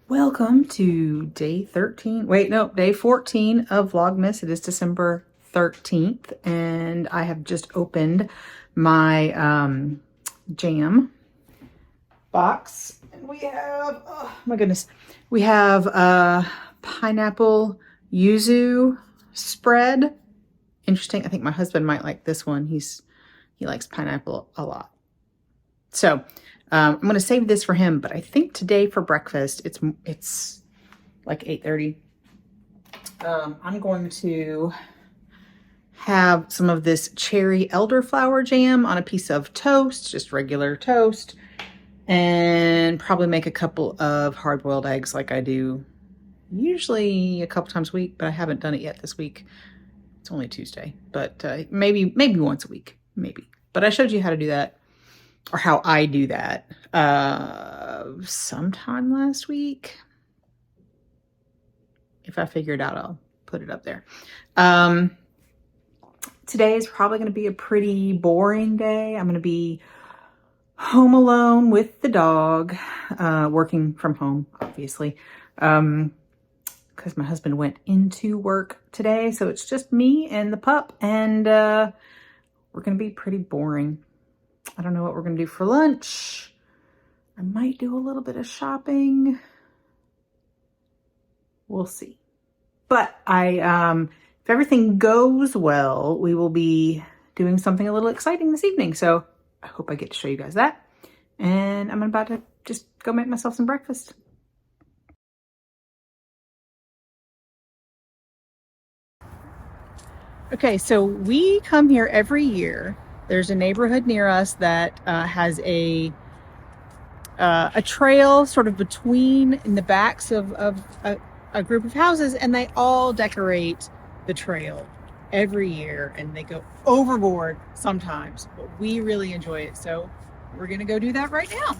Welcome to day 13. Wait, no, day 14 of Vlogmas. It is December 13th, and I have just opened my jam box. And we have, oh my goodness, we have pineapple yuzu spread. Interesting. I think my husband might like this one. He likes pineapple a lot. So I'm going to save this for him, but I think today for breakfast, it's like 8:30. I'm going to have some of this cherry elderflower jam on a piece of toast, just regular toast, and probably make a couple of hard-boiled eggs like I do usually a couple times a week, but I haven't done it yet this week. It's only Tuesday, but maybe once a week, maybe. But I showed you how to do that, or how I do that, sometime last week. If I figure it out, I'll put it up there. Today is probably going to be a pretty boring day. I'm going to be home alone with the dog, working from home, obviously, because my husband went into work today. So it's just me and the pup, and we're going to be pretty boring. I don't know what we're going to do for lunch. I might do a little bit of shopping. We'll see. But if everything goes well, we will be doing something a little exciting this evening. So I hope I get to show you guys that. And I'm about to just go make myself some breakfast. Okay, so we come here every year. There's a neighborhood near us that has a trail sort of between in the backs of a group of houses, and they all decorate the trail every year, and they go overboard sometimes, but we really enjoy it. So we're gonna go do that right now.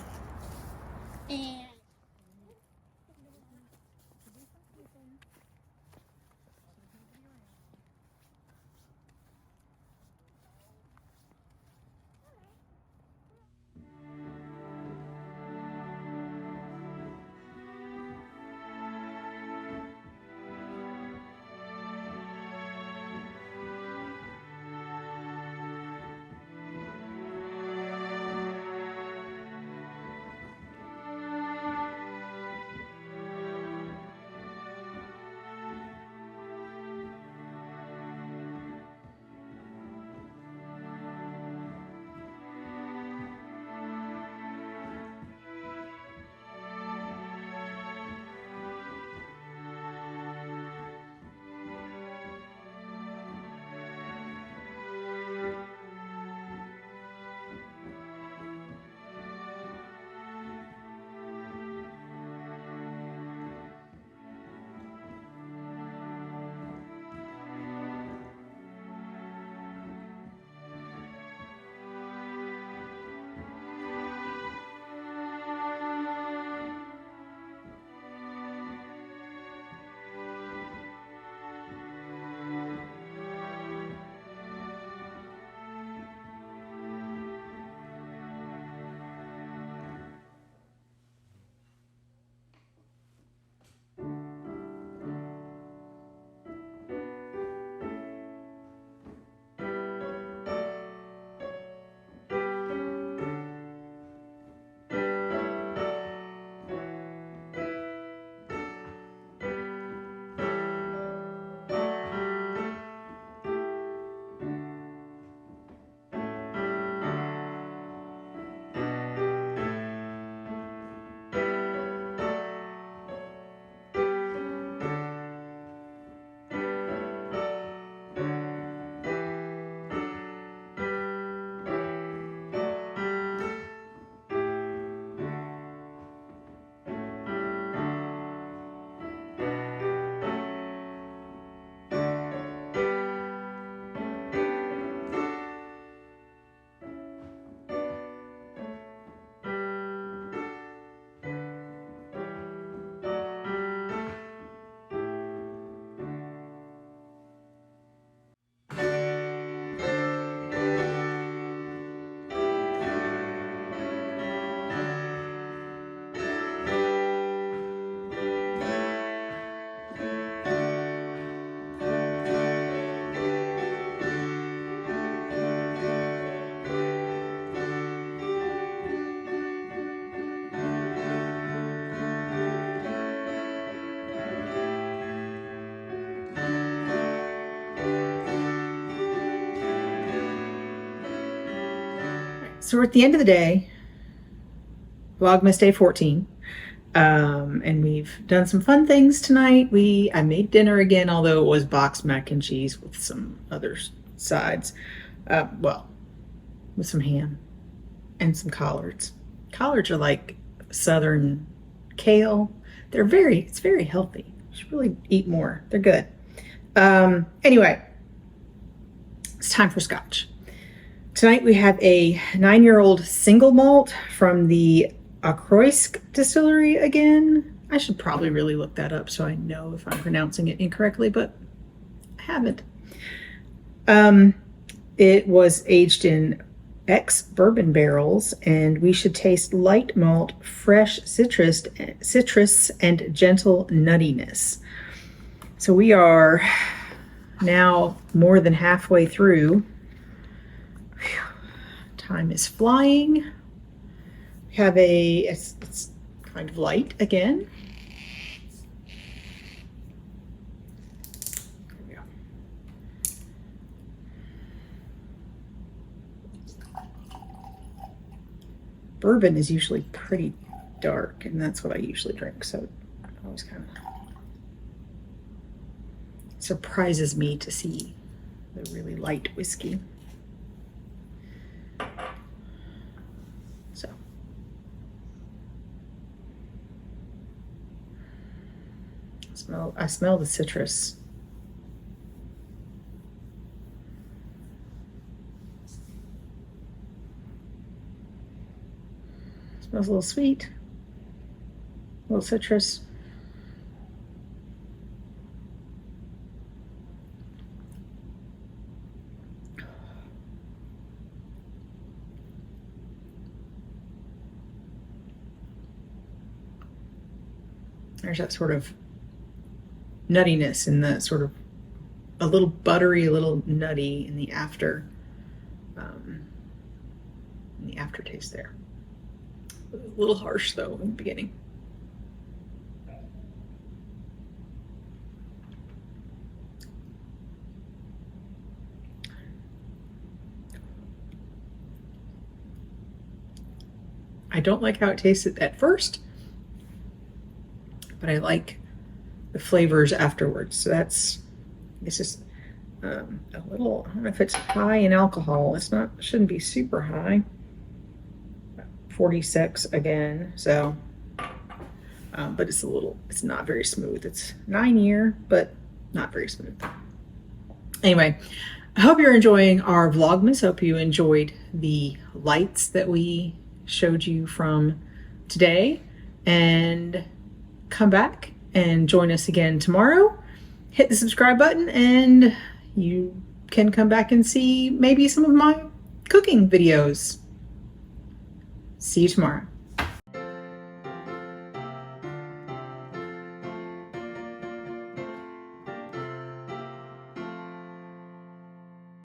So we're at the end of the day, Vlogmas day 14. And we've done some fun things tonight. I made dinner again, although it was boxed mac and cheese with some other sides. Well, with some ham and some collards. Collards are like southern kale. It's very healthy. You should really eat more. They're good. Anyway, it's time for scotch. Tonight we have a 9-year-old single malt from the Akroysk distillery again. I should probably really look that up so I know if I'm pronouncing it incorrectly, but I haven't. It was aged in ex-bourbon barrels, and we should taste light malt, fresh citrus, and gentle nuttiness. So we are now more than halfway through. Whew. Time is flying. We have it's kind of light again. There we go. Bourbon is usually pretty dark, and that's what I usually drink, so it always kind of surprises me to see the really light whiskey. So I smell the citrus. Smells a little sweet, a little citrus. There's that sort of nuttiness and the sort of a little buttery, a little nutty in the aftertaste there. A little harsh though in the beginning. I don't like how it tasted at first, but I like the flavors afterwards. So it's just a little, I don't know if it's high in alcohol. Shouldn't be super high. 46 again, so but it's not very smooth. It's 9-year, but not very smooth. Anyway, I hope you're enjoying our Vlogmas. Hope you enjoyed the lights that we showed you from today, and come back and join us again tomorrow. Hit the subscribe button and you can come back and see maybe some of my cooking videos. See you tomorrow.